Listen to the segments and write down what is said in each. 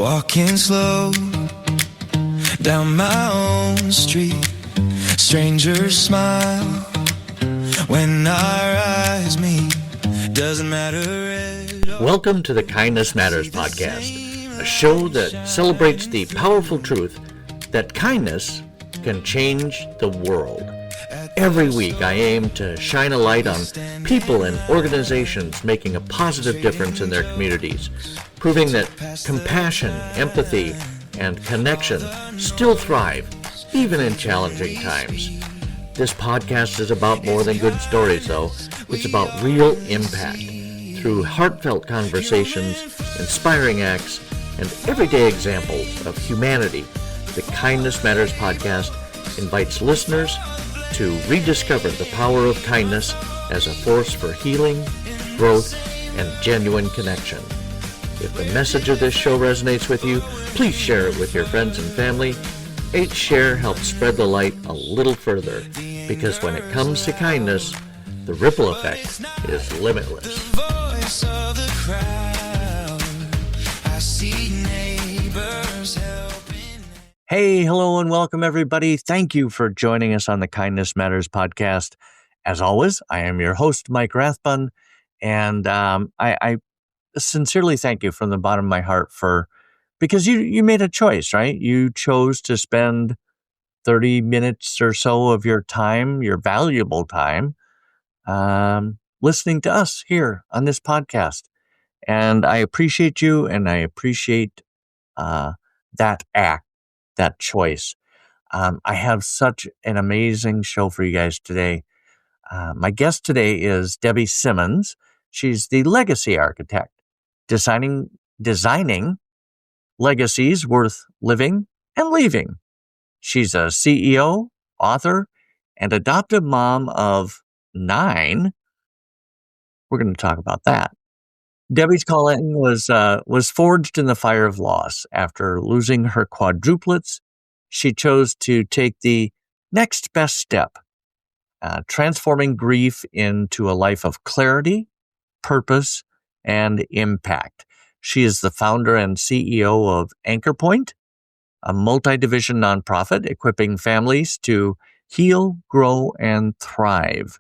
Walking slow down my own street, strangers smile when our eyes meet. Doesn't matter at all. Welcome to the Kindness Matters podcast, a show that celebrates the powerful truth that kindness can change the world. Every week I aim to shine a light on people and organizations making a positive difference in their communities, proving that compassion, empathy, and connection still thrive, even in challenging times. This podcast is about more than good stories, though. It's about real impact. Through heartfelt conversations, inspiring acts, and everyday examples of humanity, the Kindness Matters podcast invites listeners to rediscover the power of kindness as a force for healing, growth, and genuine connection. If the message of this show resonates with you, please share it with your friends and family. Each share helps spread the light a little further, because when it comes to kindness, the ripple effect is limitless. Voice of the crowd, I see neighbors helping. Hey, hello, and welcome, everybody. Thank you for joining us on the Kindness Matters podcast. As always, I am your host, Mike Rathbun, and I sincerely thank you from the bottom of my heart because you made a choice, right? You chose to spend 30 minutes or so of your time, your valuable time, listening to us here on this podcast. And I appreciate you, and I appreciate that act, that choice. I have such an amazing show for you guys today. My guest today is Debbie Simmons. She's the legacy architect, designing legacies worth living and leaving. She's a CEO, author, and adoptive mom of 9. We're going to talk about that. Debbie's calling was forged in the fire of loss. After losing her quadruplets, she chose to take the next best step, transforming grief into a life of clarity, purpose, and impact. She is the founder and CEO of Anchor Point, a multi-division nonprofit equipping families to heal, grow, and thrive.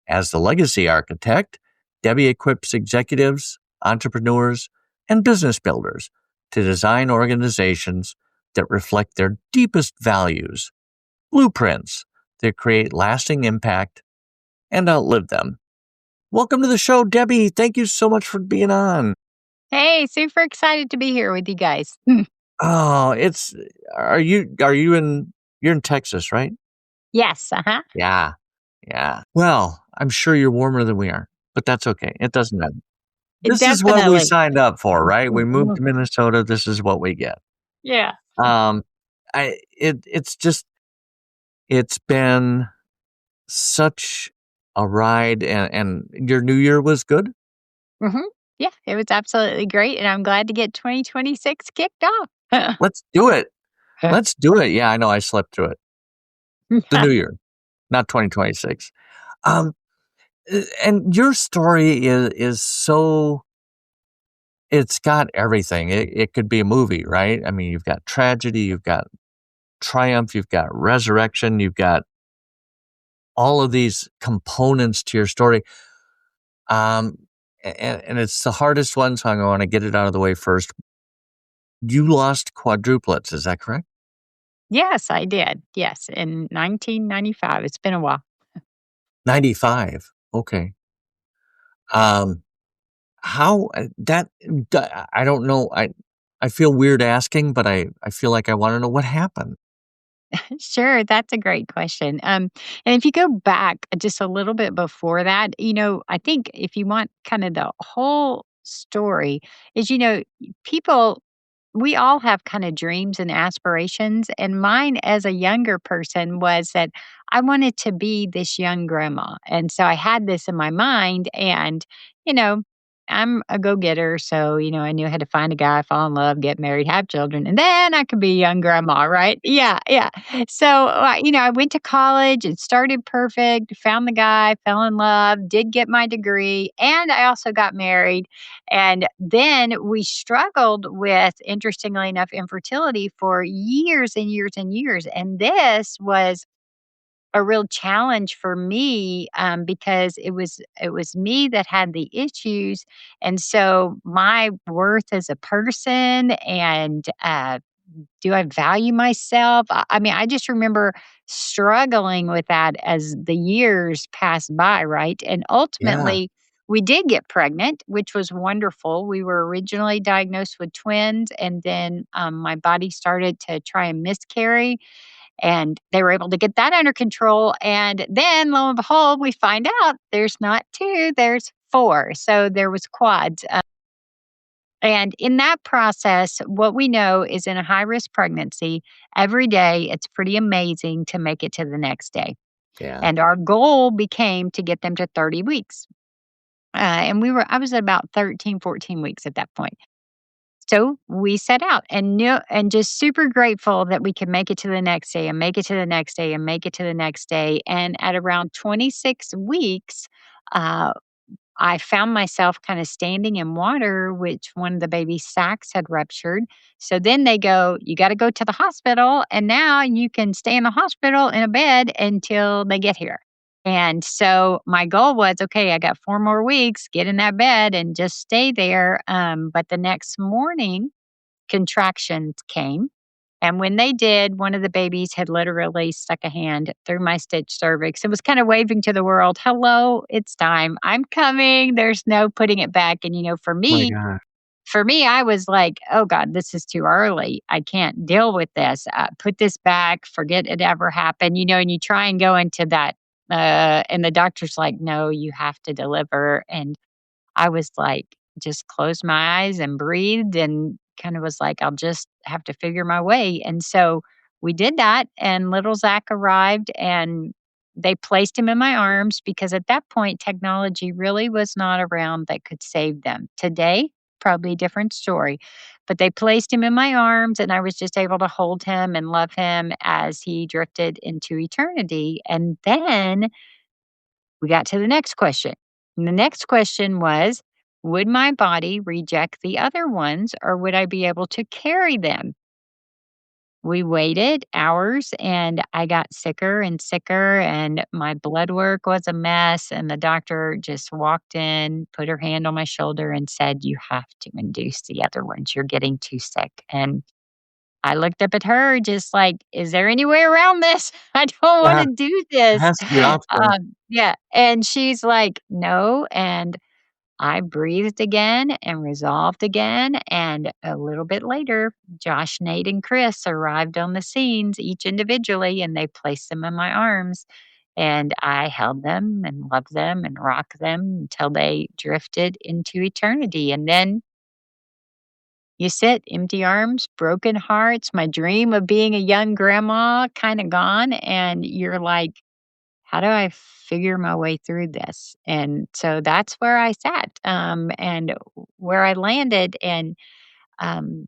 As the legacy architect, Debbie equips executives, entrepreneurs, and business builders to design organizations that reflect their deepest values, blueprints that create lasting impact and outlive them. Welcome to the show, Debbie. Thank you so much for being on. Hey, super excited to be here with you guys. Oh, you're in Texas, right? Yes, uh-huh. Yeah. Well, I'm sure you're warmer than we are, but that's okay. It doesn't matter. This is what we Definitely. signed up for, right? We moved to Minnesota. This is what we get. Yeah. It's been such a ride, and your new year was good? Mm-hmm. Yeah, it was absolutely great, and I'm glad to get 2026 kicked off. Let's do it. Let's do it. Yeah, I know I slept through it. The new year, not 2026. And your story is so, it's got everything. It could be a movie, right? I mean, you've got tragedy, you've got triumph, you've got resurrection, you've got all of these components to your story. And it's the hardest one, so I want to get it out of the way first. You lost quadruplets, is that correct? Yes, I did. Yes, in 1995. It's been a while. 95. Okay. How that I don't know. I feel weird asking, but I feel like I want to know what happened. Sure, that's a great question. And if you go back just a little bit before that, I think if you want kind of the whole story, is people, we all have kind of dreams and aspirations. And mine as a younger person was that I wanted to be this young grandma. And so I had this in my mind. And, you know, I'm a go-getter, so, I knew I had to find a guy, fall in love, get married, have children, and then I could be a young grandma, right? Yeah, yeah. So, I went to college, it started perfect, found the guy, fell in love, did get my degree, and I also got married. And then we struggled with, interestingly enough, infertility for years and years and years. And this was a real challenge for me, because it was me that had the issues, and so my worth as a person and do I value myself? I mean, I just remember struggling with that as the years passed by, right? And Yeah. ultimately, we did get pregnant, which was wonderful. We were originally diagnosed with twins, and then my body started to try and miscarry, and they were able to get that under control. And then, lo and behold, we find out there's not two, there's four. So there was quads. And in that process, what we know is in a high risk pregnancy, every day it's pretty amazing to make it to the next day. Yeah. And our goal became to get them to 30 weeks. And I was at about 13, 14 weeks at that point. So we set out and knew and just super grateful that we could make it to the next day and make it to the next day and make it to the next day. And at around 26 weeks, uh, I found myself kind of standing in water, which one of the baby's sacks had ruptured. So then they go, you got to go to the hospital. And now you can stay in the hospital in a bed until they get here. And so my goal was, okay, I got 4 more weeks, get in that bed and just stay there. But the next morning, contractions came. And when they did, one of the babies had literally stuck a hand through my stitched cervix and was kind of waving to the world, hello, it's time. I'm coming. There's no putting it back. And, for My me, God. I was like, oh God, this is too early. I can't deal with this. Put this back, forget it ever happened, and you try and go into that. And the doctor's like, no, you have to deliver. And I was like, just closed my eyes and breathed and kind of was like, I'll just have to figure my way. And so we did that. And little Zach arrived and they placed him in my arms because at that point, technology really was not around that could save them. Today, probably a different story. But they placed him in my arms and I was just able to hold him and love him as he drifted into eternity. And then we got to the next question. And the next question was, would my body reject the other ones or would I be able to carry them? We waited hours and I got sicker and sicker, and my blood work was a mess. And the doctor just walked in, put her hand on my shoulder, and said, you have to induce the other ones. You're getting too sick. And I looked up at her just like, "Is there any way around this? I don't Yeah. wanna do It this." has to be option. Yeah, and she's like, "No," and I breathed again and resolved again, and a little bit later, Josh, Nate, and Chris arrived on the scenes, each individually, and they placed them in my arms, and I held them and loved them and rocked them until they drifted into eternity, and then you sit, empty arms, broken hearts, my dream of being a young grandma kinda gone, and you're like, "How do I figure my way through this?" And so that's where I sat, and where I landed, and, um,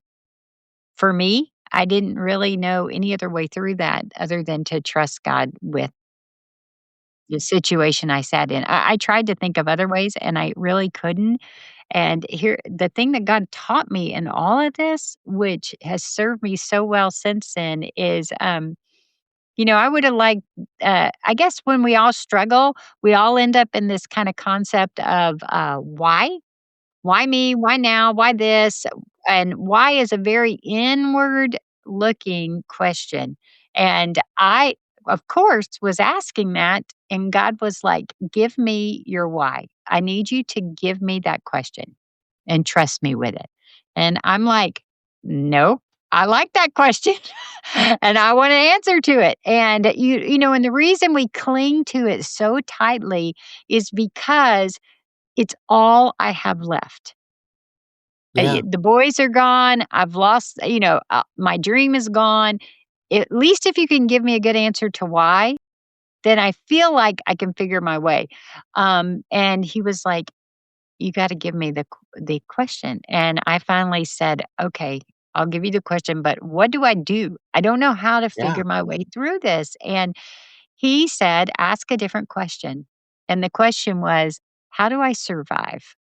for me, I didn't really know any other way through that other than to trust God with the situation I sat in. I tried to think of other ways, and I really couldn't. And here, the thing that God taught me in all of this, which has served me so well since then, is, I would have liked, I guess when we all struggle, we all end up in this kind of concept of why? Why me? Why now? Why this? And why is a very inward looking question. And I, of course, was asking that. And God was like, give me your why. I need you to give me that question and trust me with it. And I'm like, nope. I like that question and I want an answer to it. And and the reason we cling to it so tightly is because it's all I have left. Yeah. The boys are gone. I've lost, my dream is gone. At least if you can give me a good answer to why, then I feel like I can figure my way. And he was like, you gotta give me the question." And I finally said, "Okay, I'll give you the question, but what do I do? I don't know how to Yeah. figure my way through this." And he said, "Ask a different question." And the question was, "How do I survive?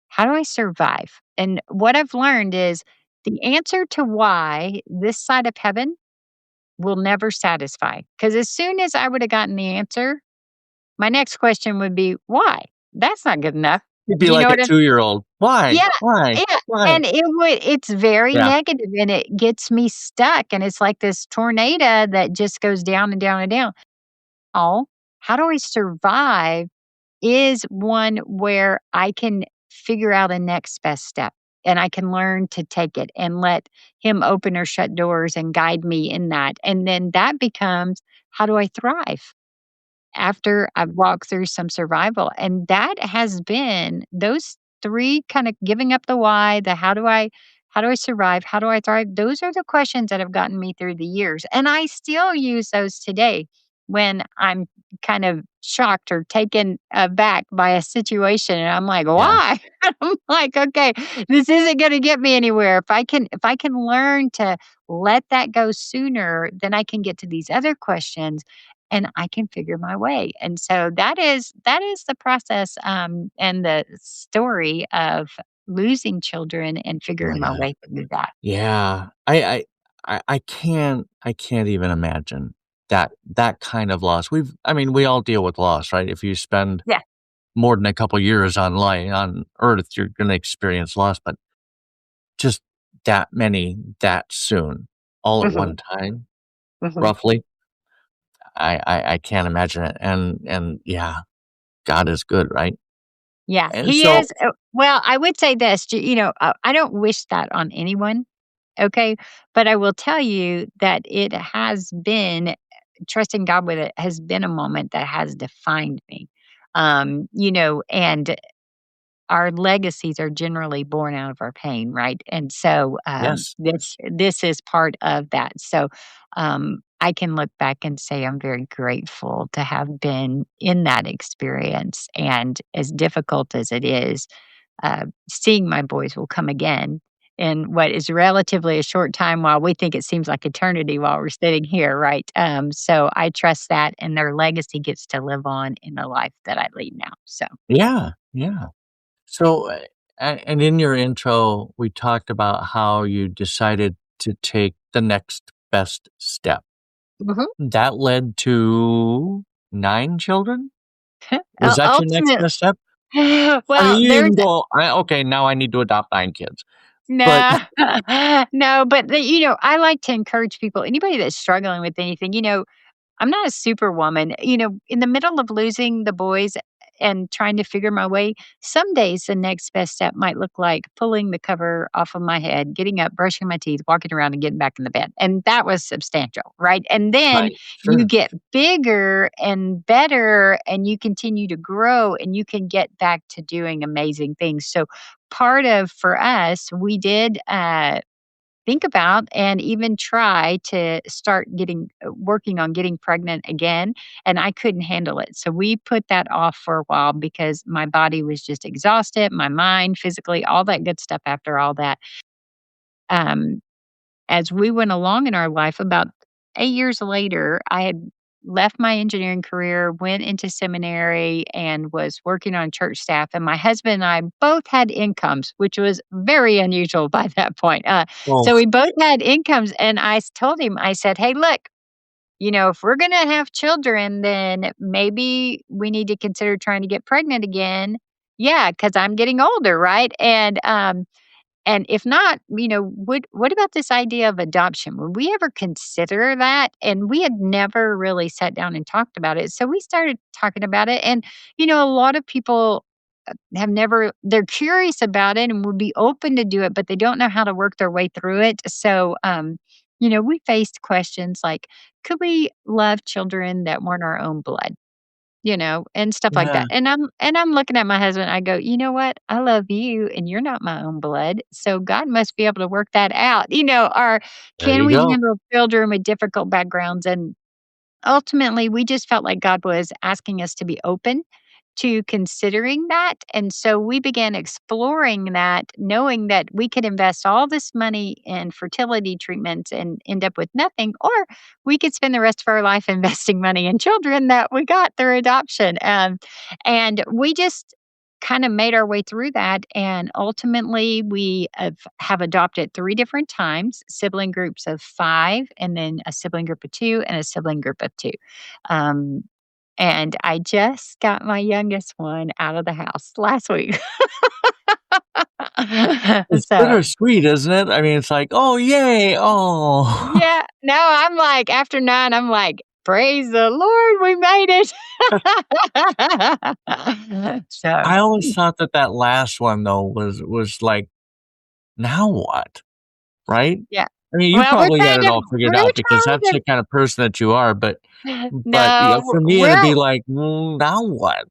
How do I survive?" And what I've learned is the answer to why this side of heaven will never satisfy. Because as soon as I would have gotten the answer, my next question would be, "Why?" That's not good enough. You'd be Do you know like a what I'm 2-year-old. "Why? Yeah, Why? yeah, Why?" and it's very Yeah. negative and it gets me stuck, and it's like this tornado that just goes down and down and down. Oh, how do I survive is one where I can figure out a next best step, and I can learn to take it and let him open or shut doors and guide me in that, and then that becomes, how do I thrive after I've walked through some survival? And that has been those 3 kind of giving up the why, the how do I survive, how do I thrive? Those are the questions that have gotten me through the years, and I still use those today when I'm kind of shocked or taken aback by a situation, and I'm like, Yeah. "Why?" I'm like, "Okay, this isn't gonna get me anywhere. If I can learn to let that go sooner, then I can get to these other questions and I can figure my way." And so that is the process, and the story of losing children and Oh figuring my my gosh. way through that. Yeah. I can't even imagine that kind of loss. I mean, we all deal with loss, right? If you spend Yeah. more than a couple years on Earth, you're gonna experience loss, but just that many that soon, all at Mhm, one time, mhm. roughly, I can't imagine it, and yeah, God is good, right? Yeah, And he so is well, I would say this, I don't wish that on anyone, okay? But I will tell you that it has been trusting God with it has been a moment that has defined me. And our legacies are generally born out of our pain, right? And so yes. this is part of that. So I can look back and say I'm very grateful to have been in that experience. And as difficult as it is, seeing my boys will come again in what is relatively a short time while we think it seems like eternity while we're sitting here, right? So I trust that, and their legacy gets to live on in the life that I lead now. So. Yeah, yeah. So, and in your intro, we talked about how you decided to take the next best step. That led to 9 children? Was that your next Ultimate best step? I mean, well, you there's didn't go, "Okay, now I need to adopt 9 kids." But no, no, but I like to encourage people, anybody that's struggling with anything, I'm not a superwoman. In the middle of losing the boys and trying to figure my way, some days the next best step might look like pulling the cover off of my head, getting up, brushing my teeth, walking around, and getting back in the bed. And that was substantial, right? And then right, you sure. get bigger and better, and you continue to grow, and you can get back to doing amazing things. So, part of for us, we did think about and even try to start working on getting pregnant again, and I couldn't handle it. So we put that off for a while because my body was just exhausted, my mind, physically, all that good stuff after all that. Um, as we went along in our life, about 8 years later, I had left my engineering career, went into seminary, and was working on church staff, and my husband and I both had incomes, which was very unusual by that point. So Oh, we both had incomes, and told him, I said, "Hey, look, if we're gonna have children, then maybe we need to consider trying to get pregnant again." Yeah, because 'cause I'm getting older, right? And if not, what about this idea of adoption? Would we ever consider that? And we had never really sat down and talked about it. So we started talking about it. And, a lot of people they're curious about it and would be open to do it, but they don't know how to work their way through it. So, we faced questions like, could we love children that weren't our own blood? And stuff like yeah, that. And I'm looking at my husband, I go, "You know what? I love you and you're not my own blood. So God must be able to work that out." Or there can you we go. handle children with difficult backgrounds? And ultimately we just felt like God was asking us to be open to considering that. And so we began exploring that, knowing that we could invest all this money in fertility treatments and end up with nothing, or we could spend the rest of our life investing money in children that we got through adoption. And we just kind of made our way through that. And ultimately, we have adopted three different times, sibling groups of five, and then a sibling group of two, and a sibling group of two. Um, and I just got my youngest one out of the house last week. It's So, bittersweet, isn't it? I mean, it's like, "Oh, yay. Oh." yeah, no, I'm like, after 9, I'm like, "Praise the Lord, we made it." So, I always thought that that last one, though, was like, "Now what?" Right? yeah. I mean, you Well, probably got it all figured we're out because that's trying the kind of person that you are, but, no, for me, it'd be like, now what?"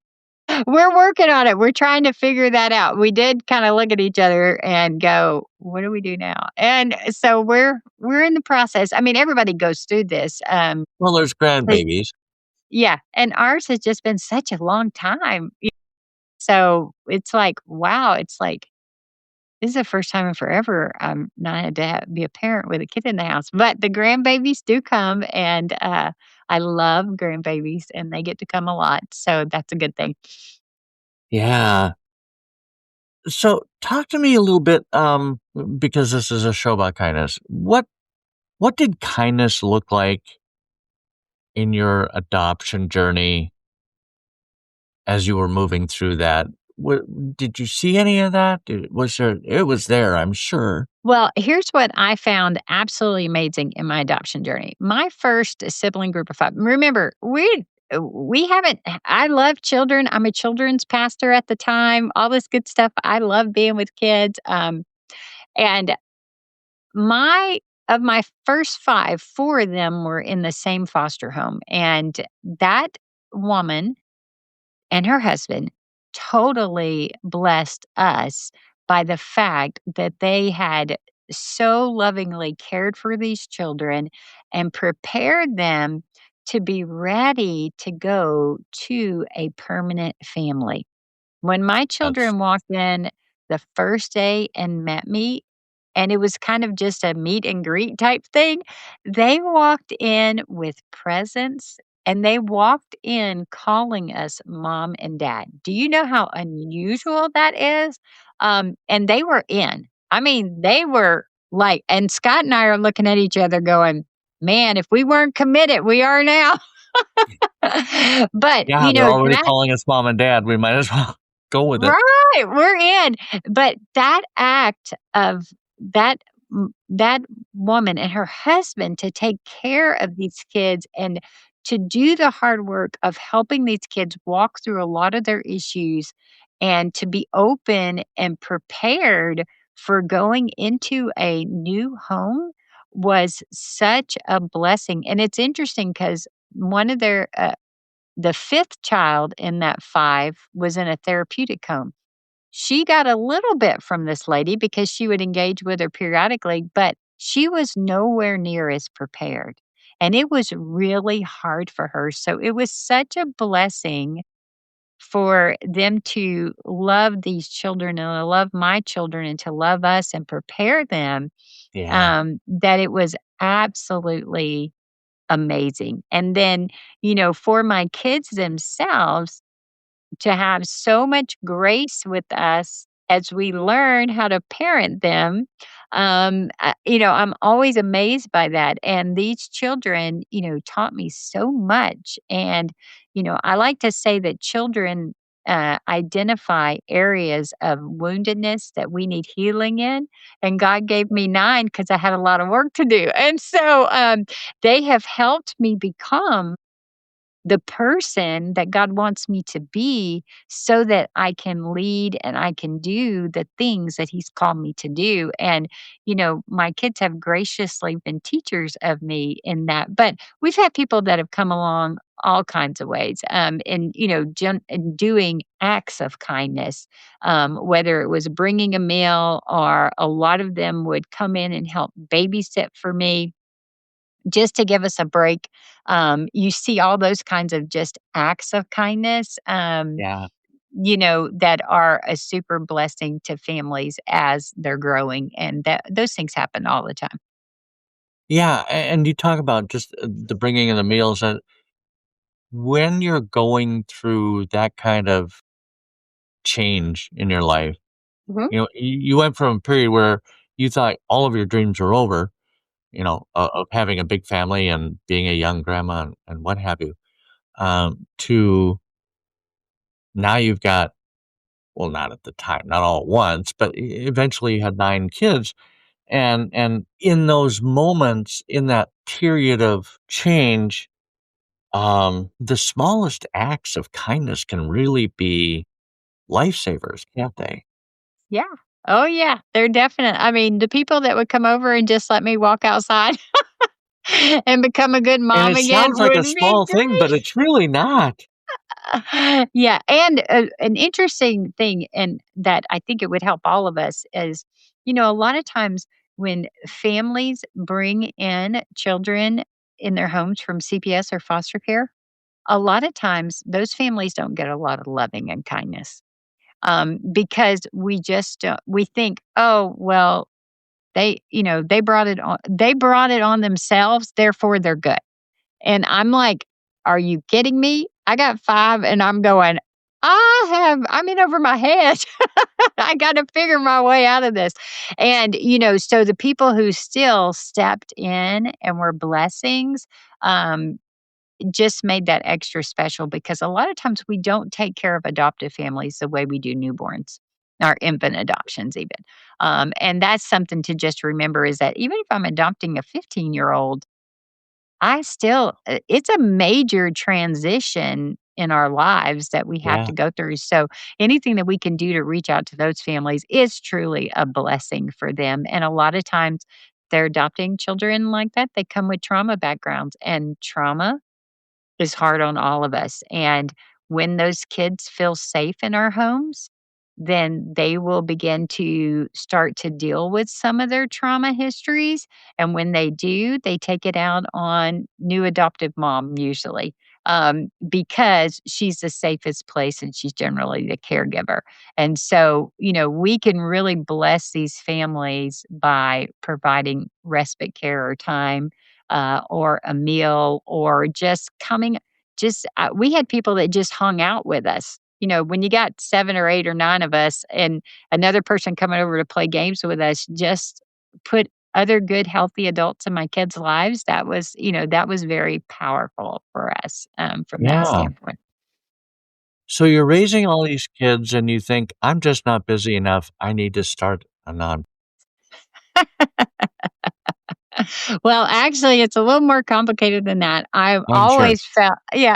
we're working on it. We're trying to figure that out. We did kinda look at each other and go, "What do we do now?" And so we're in the process. I mean, everybody goes through this, Well, there's 'cause grandbabies. yeah, and ours has just been such a long time. So it's like, wow, it's like, this is the first time in forever I'm not had to be a parent with a kid in the house. But the grandbabies do come, and I love grandbabies, and they get to come a lot. So that's a good thing. Yeah. So, talk to me a little bit, because this is a show about kindness. What did kindness look like in your adoption journey as you were moving through that? What did you see any of that? Was there it was there, I'm sure. Well, here's what I found absolutely amazing in my adoption journey. My first sibling group of 5. Remember, we haven't I love children. I'm a children's pastor at the time, all this good stuff. I love being with kids. And my of my first 5, 4 of them were in the same foster home. And that woman and her husband totally blessed us by the fact that they had so lovingly cared for these children and prepared them to be ready to go to a permanent family. When my That's children walked in the first day and met me, and it was kind of just a meet and greet type thing, they walked in with presents, and they walked in calling us mom and dad. Do you know how unusual that is? And they were in. I mean, they were like, and Scott and I are looking at each other going, man, if we weren't committed, we are now. But, yeah, they're already calling us mom and dad. We might as well go with it. right, we're in. But that act of that that woman and her husband to take care of these kids and to do the hard work of helping these kids walk through a lot of their issues and to be open and prepared for going into a new home was such a blessing. And it's interesting because one of their the 5th child in that 5 was in a therapeutic home. She got a little bit from this lady because she would engage with her periodically, but she was nowhere near as prepared. And it was really hard for her. So it was such a blessing for them to love these children and to love my children and to love us and prepare them, Yeah. that it was absolutely amazing. And then, for my kids themselves, to have so much grace with us as we learn how to parent them. I'm always amazed by that. And these children, taught me so much. And, I like to say that children identify areas of woundedness that we need healing in. And God gave me 9 because I had a lot of work to do. And so they have helped me become the person that God wants me to be so that I can lead and I can do the things that He's called me to do. And, my kids have graciously been teachers of me in that. But we've had people that have come along all kinds of ways and doing acts of kindness, whether it was bringing a meal or a lot of them would come in and help babysit for me just to give us a break. You see all those kinds of just acts of kindness, Yeah. that are a super blessing to families as they're growing, and those things happen all the time. Yeah, and you talk about just, the bringing in the meals, and when you're going through that kind of change in your life, Mhm. you went from a period where you thought all of your dreams were over, of having a big family and being a young grandma and what have you, to now you've got, well, not at the time, not all at once, but eventually you had 9 kids, and in those moments, in that period of change, the smallest acts of kindness can really be lifesavers, can't they? Yeah. Oh, yeah. They're definite. I mean, the people that would come over and just let me walk outside and become a good And mom it again sounds like would a be small thing, but it's really not. Yeah, and, an interesting thing, and that I think it would help all of us is, a lot of times when families bring in children in their homes from CPS or foster care, a lot of times those families don't get a lot of loving and kindness, because we just don't we think, "Oh, well, they brought it on themselves, therefore they're good." And I'm like, "Are you kidding me? I got 5 and I'm going, I'm in over my head. I gotta figure my way out of this." And, so the people who still stepped in and were blessings, just made that extra special because a lot of times we don't take care of adoptive families the way we do newborns or infant adoptions even. And that's something to just remember is that even if I'm adopting a 15-year-old, it's a major transition in our lives that we have Yeah, to go through. So anything that we can do to reach out to those families is truly a blessing for them. And a lot of times they're adopting children like that. They come with trauma backgrounds, and trauma is hard on all of us. And when those kids feel safe in our homes, then they will begin to start to deal with some of their trauma histories. And when they do, they take it out on new adoptive mom, usually, because she's the safest place and she's generally the caregiver. And so, we can really bless these families by providing respite care or time, or a meal, or just coming. We had people that just hung out with us. When you got 7 or 8 or 9 of us and another person coming over to play games with us, just put other good, healthy adults in my kids' lives. That was very powerful for us, from that yeah. standpoint. So you're raising all these kids and you think, "I'm just not busy enough. I need to start a non." Well, actually, it's a little more complicated than that. I'm sure.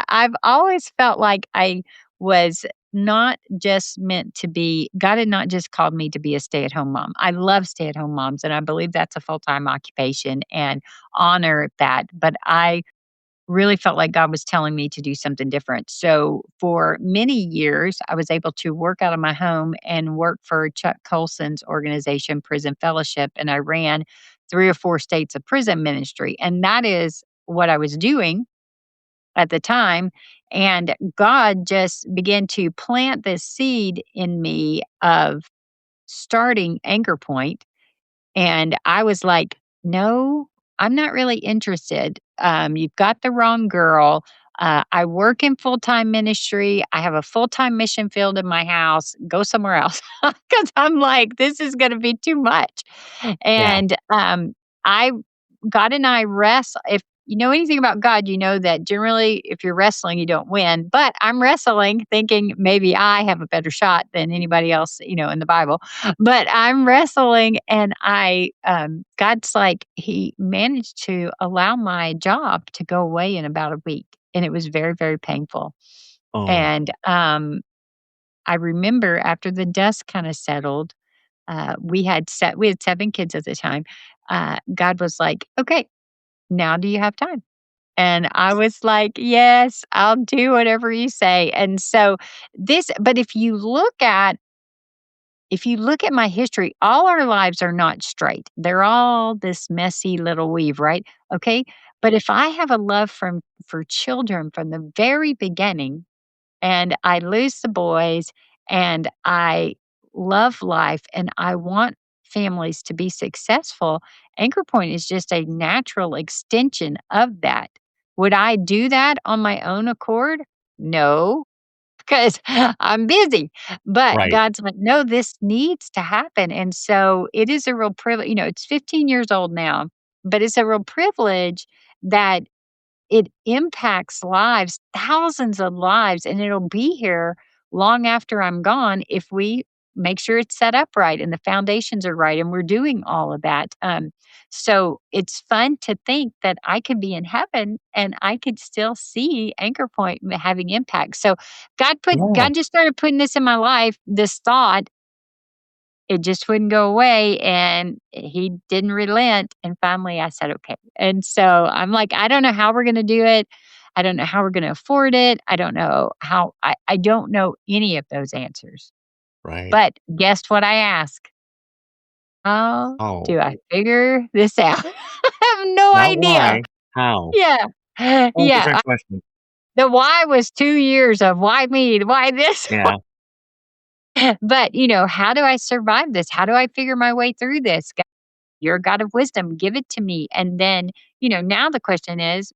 I've always felt like I was not just meant to be, God had not just called me to be a stay at home mom. I love stay at home moms, and I believe that's a full time occupation and honor that. But I really felt like God was telling me to do something different. So for many years, I was able to work out of my home and work for Chuck Colson's organization, Prison Fellowship, and I ran 3 or 4 states of prison ministry. And that is what I was doing at the time. And God just began to plant this seed in me of starting Anchor Point, and I was like, "No, I'm not really interested. You've got the wrong girl. I work in full time ministry. I have a full time mission field in my house. Go somewhere else." Because I'm like, this is going to be too much. Yeah. And I, God and I wrestle. If you know anything about God, you know that generally, if you're wrestling, you don't win. But I'm wrestling, thinking maybe I have a better shot than anybody else, in the Bible. But I'm wrestling, and God's like, He managed to allow my job to go away in about a week. And it was very, very painful. Oh, And I remember after the dust kind of settled, we had 7 kids at the time. God was like, "Okay, now do you have time?" And I was like, "Yes, I'll do whatever you say." And so but if you look at my history, all our lives are not straight. They're all this messy little weave, right? Okay. But if I have a love for children from the very beginning, and I lose the boys, and I love life, and I want families to be successful, Anchor Point is just a natural extension of that. Would I do that on my own accord? No, because I'm busy. But Right. God's like, no, this needs to happen. And so it is a real privilege. It's 15 years old now, but it's a real privilege that it impacts lives, thousands of lives, and it'll be here long after I'm gone if we make sure it's set up right and the foundations are right and we're doing all of that. So it's fun to think that I could be in heaven and I could still see Anchor Point having impact. So Yeah. God just started putting this in my life, this thought, it just wouldn't go away, and he didn't relent, and finally I said, "Okay." And so I'm like, "I don't know how we're gonna do it. I don't know how we're gonna afford it. I don't know how I don't know any of those answers." Right. But guess what I ask? How How? do I figure this out? I have no Not idea. why, how? Yeah. Whole Yeah, different question. the why was 2 years of why me? Why this? Yeah. But, how do I survive this? How do I figure my way through this? You're a God of wisdom. Give it to me. And then, now the question is,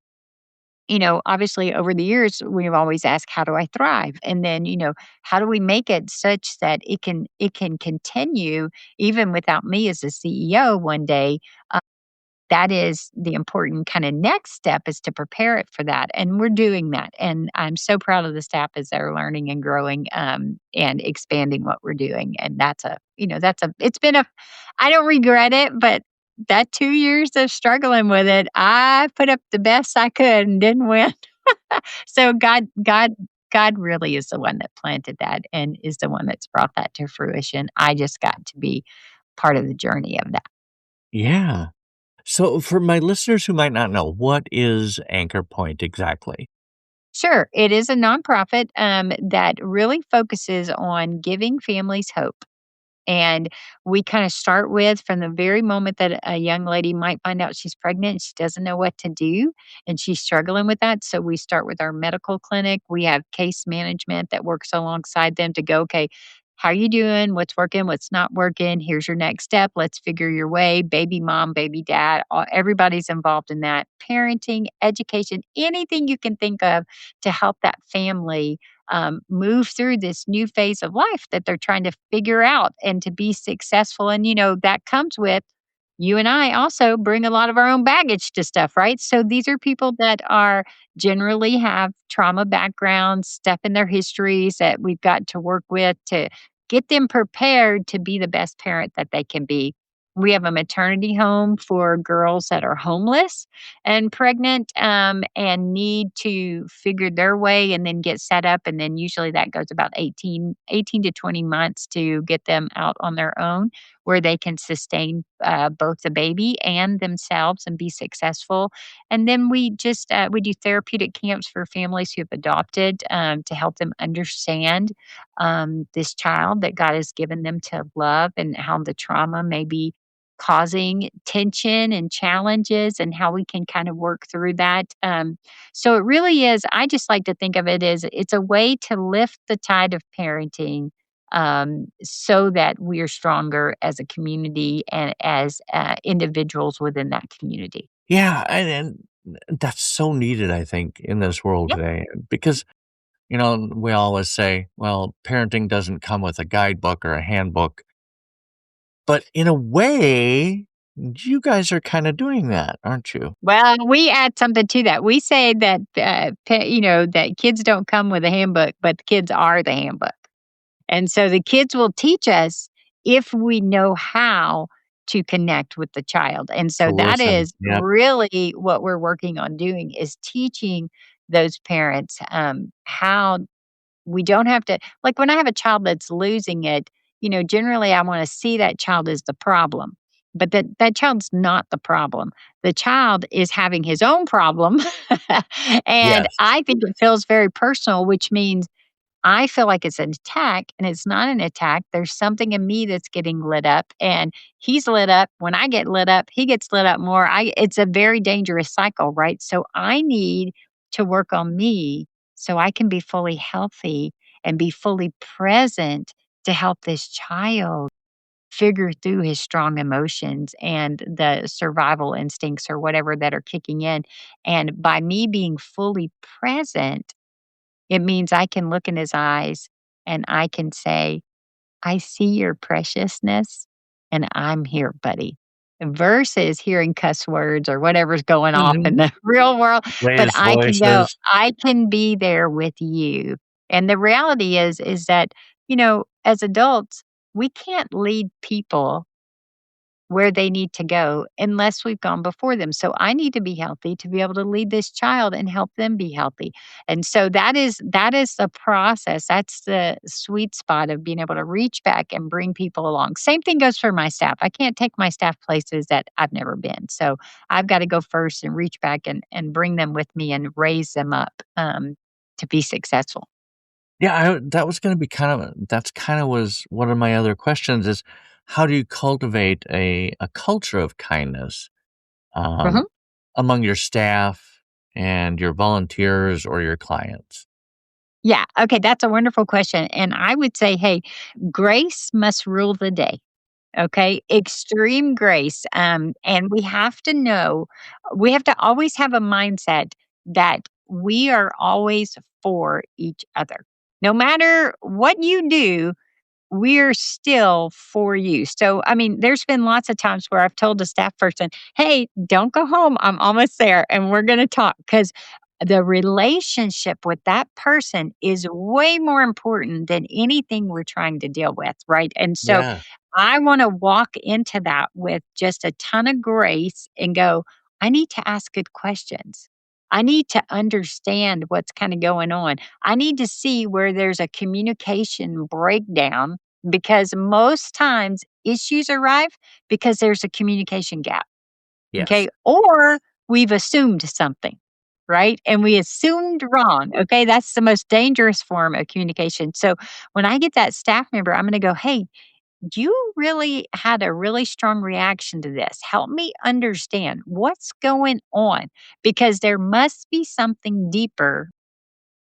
obviously over the years, we've always asked, how do I thrive? And then, how do we make it such that it can continue even without me as a CEO one day? That is the important kind of next step is to prepare it for that. And we're doing that. And I'm so proud of the staff as they're learning and growing and expanding what we're doing. And it's been I don't regret it, but that 2 years of struggling with it, I put up the best I could and didn't win. So God really is the one that planted that and is the one that's brought that to fruition. I just got to be part of the journey of that. Yeah. So for my listeners who might not know, what is Anchor Point exactly? Sure. It is a nonprofit that really focuses on giving families hope. And we kind of start with from the very moment that a young lady might find out she's pregnant, she doesn't know what to do, and she's struggling with that. So we start with our medical clinic. We have case management that works alongside them to go, okay, how are you doing? What's working? What's not working? Here's your next step. Let's figure your way. Baby mom, baby dad, everybody's involved in that. Parenting, education, anything you can think of to help that family move through this new phase of life that they're trying to figure out and to be successful. And, that comes with you and I also bring a lot of our own baggage to stuff, right? So these are people that are generally have trauma backgrounds, stuff in their histories that we've got to work with to get them prepared to be the best parent that they can be. We have a maternity home for girls that are homeless and pregnant and need to figure their way and then get set up. And then usually that goes about 18 to 20 months to get them out on their own where they can sustain both the baby and themselves and be successful. And then we do therapeutic camps for families who have adopted to help them understand this child that God has given them to love and how the trauma may be causing tension and challenges and how we can kind of work through that. So it really is, I just like to think of it as it's a way to lift the tide of parenting so that we are stronger as a community and as individuals within that community. Yeah, and that's so needed, I think, in this world Yep. today because, we always say, well, parenting doesn't come with a guidebook or a handbook. But in a way, you guys are kinda doing that, aren't you? Well, we add something to that. We say that, that kids don't come with a handbook, but the kids are the handbook. And so the kids will teach us if we know how to connect with the child. And To so that listen. is Yep. really what we're working on doing is teaching those parents how we don't have to, like when I have a child that's losing it, generally I want to see that child as the problem. But that child's not the problem. The child is having his own problem. And Yes. I think it feels very personal, which means I feel like it's an attack, and it's not an attack. There's something in me that's getting lit up, and he's lit up. When I get lit up, he gets lit up more. It's a very dangerous cycle, right? So I need to work on me so I can be fully healthy and be fully present to help this child figure through his strong emotions and the survival instincts or whatever that are kicking in. And by me being fully present, it means I can look in his eyes and I can say, I see your preciousness and I'm here, buddy. Versus hearing cuss words or whatever's going off in Mhm. the real world. But Raised I can go, voices. I can be there with you. And the reality is that, as adults, we can't lead people where they need to go unless we've gone before them. So I need to be healthy to be able to lead this child and help them be healthy. And so that is the process. That's the sweet spot of being able to reach back and bring people along. Same thing goes for my staff. I can't take my staff places that I've never been. So I've got to go first and reach back and bring them with me and raise them up to be successful. Yeah, that was gonna be that's kinda was one of my other questions is how do you cultivate a culture of kindness, um, Mhm. among your staff and your volunteers or your clients? Yeah. Okay. That's a wonderful question. And I would say, hey, grace must rule the day. Okay, extreme grace, and we have to always have a mindset that we are always for each other. No matter what you do, we're still for you. So, I mean, there's been lots of times where I've told a staff person, hey, don't go home. I'm almost there and we're going to talk because the relationship with that person is way more important than anything we're trying to deal with. Right. And so Yeah, I want to walk into that with just a ton of grace and go, I need to ask good questions. I need to understand what's kind of going on. I need to see where there's a communication breakdown because most times issues arrive because there's a communication gap. yes. Okay. Or we've assumed something, right? And we assumed wrong. Okay. That's the most dangerous form of communication. So when I get that staff member, I'm going to go, hey, you really had a really strong reaction to this. Help me understand what's going on because there must be something deeper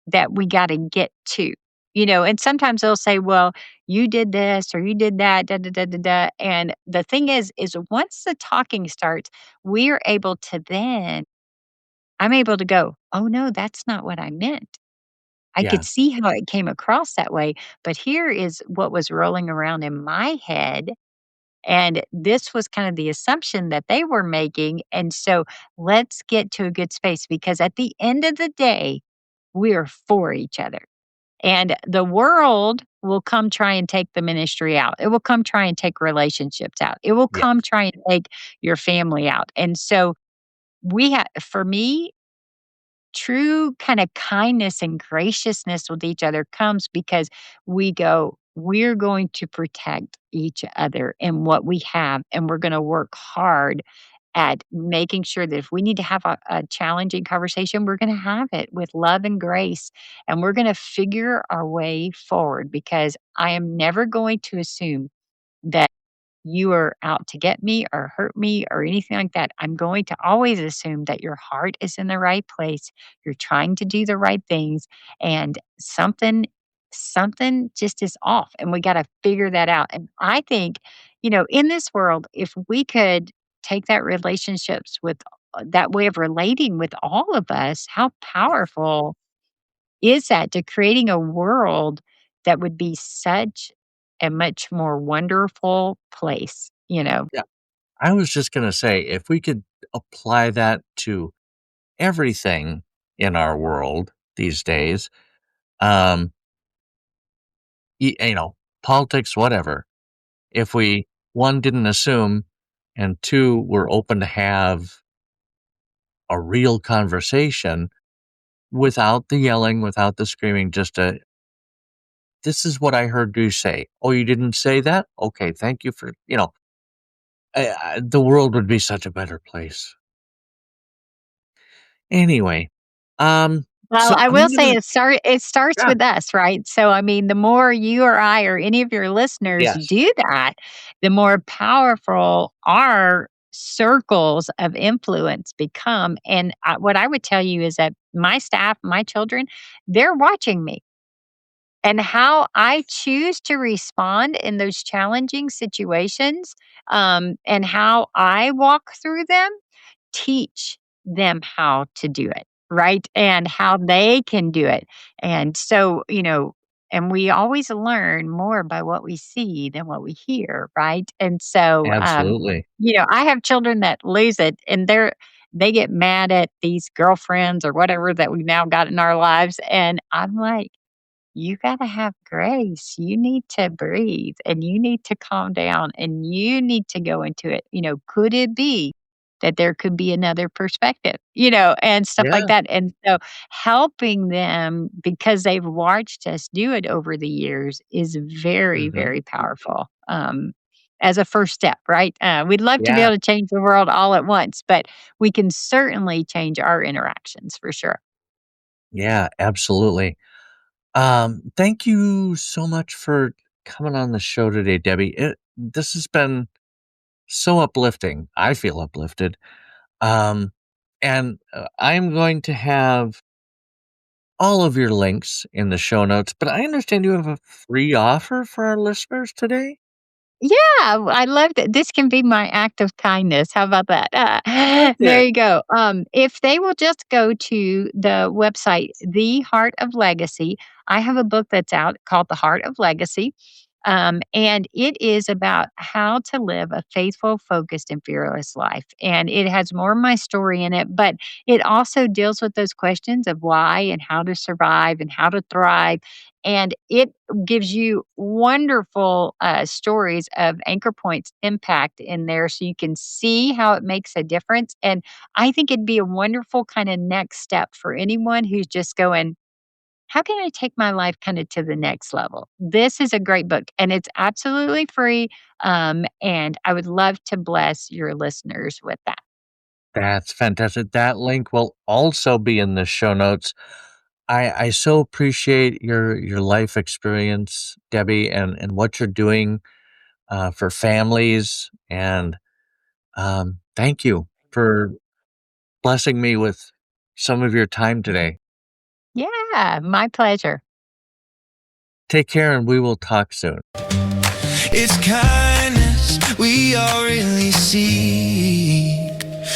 that we got to get to. And sometimes they'll say, well, you did this or you did that, da, da, da, da, da. And the thing is once the talking starts, we're able to then, I'm able to go, oh no, that's not what I meant. I could Yeah, see how it came across that way. But here is what was rolling around in my head. And this was kind of the assumption that they were making. And so let's get to a good space because at the end of the day, we are for each other. And the world will come try and take the ministry out. It will come try and take relationships out. It will come yes, try and take your family out. And so for me, true kind of kindness and graciousness with each other comes because we're going to protect each other and what we have. And we're going to work hard at making sure that if we need to have a challenging conversation, we're going to have it with love and grace. And we're going to figure our way forward because I am never going to assume that you are out to get me or hurt me or anything like that. I'm going to always assume that your heart is in the right place. You're trying to do the right things and something just is off and we got to figure that out. And I think, in this world, if we could take that relationships with that way of relating with all of us, how powerful is that to creating a world that would be such a much more wonderful place? yeah. I was just gonna say, if we could apply that to everything in our world these days, um, politics, whatever, if we, 1, didn't assume, and 2, were open to have a real conversation without the yelling, without the screaming, just a, "This is what I heard you say. Oh, you didn't say that? Okay, thank you for," the world would be such a better place. Anyway, um, Well, So I I'm will say gonna, it starts yeah, with us, right? So, I mean, the more you or I or any of your listeners yes, do that, the more powerful our circles of influence become. And what I would tell you is that my staff, my children, they're watching me and how I choose to respond in those challenging situations, and how I walk through them teach them how to do it, right? And how they can do it. And so, and we always learn more by what we see than what we hear, right? And so, absolutely. I have children that lose it and they get mad at these girlfriends or whatever that we've now got in our lives. And I'm like, you got to have grace. You need to breathe and you need to calm down and you need to go into it. Could it be that there could be another perspective, and stuff like Yeah. that? And so helping them because they've watched us do it over the years is very, Hmm. very powerful. As a first step, right? We'd love to be Yeah. able to change the world all at once, but we can certainly change our interactions for sure. Yeah, absolutely. Thank you so much for coming on the show today, Debbie. This has been so uplifting. I feel uplifted. Um, and I'm going to have all of your links in the show notes, but I understand you have a free offer for our listeners today. Yeah, I love that. This can be my act of kindness. How about that? There Fantastic. you go. If they will just go to the website, The Heart of Legacy, I have a book that's out called The Heart of Legacy. And it is about how to live a faithful, focused, and fearless life. And it has more of my story in it, but it also deals with those questions of why and how to survive and how to thrive. And it gives you wonderful stories of anchor points impact in there so you can see how it makes a difference. And I think it'd be a wonderful kind of next step for anyone who's just going, how can I take my life kind of to the next level? This is a great book and it's absolutely free. And I would love to bless your listeners with that. That's fantastic. That link will also be in the show notes. I so appreciate your life experience, Debbie, and what you're doing for families. And thank you for blessing me with some of your time today. Yeah, my pleasure. Take care, and we will talk soon. It's kindness we all really see.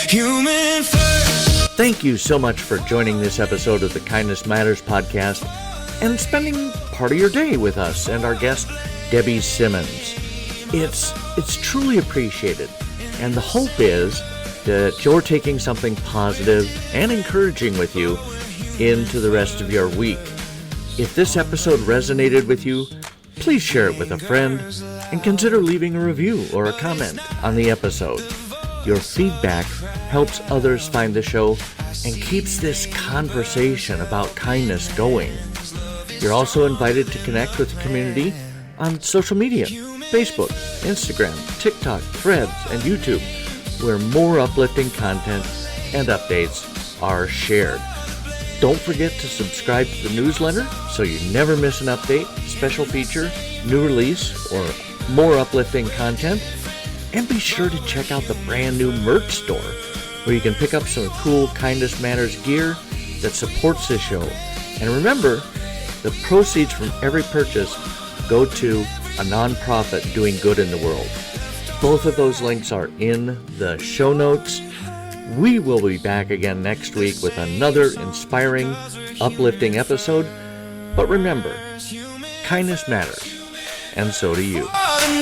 Human first. Thank you so much for joining this episode of the Kindness Matters podcast and spending part of your day with us and our guest, Debbie Simmons. It's truly appreciated, and the hope is that you're taking something positive and encouraging with you into the rest of your week. If this episode resonated with you, please share it with a friend and consider leaving a review or a comment on the episode. Your feedback helps others find the show and keeps this conversation about kindness going. You're also invited to connect with the community on social media, Facebook, Instagram, TikTok, Threads, and YouTube, where more uplifting content and updates are shared. Don't forget to subscribe to the newsletter so you never miss an update, special feature, new release, or more uplifting content. And be sure to check out the brand new merch store where you can pick up some cool Kindness Matters gear that supports this show. And remember, the proceeds from every purchase go to a nonprofit doing good in the world. Both of those links are in the show notes. We will be back again next week with another inspiring, uplifting episode. But remember, kindness matters, and so do you. All the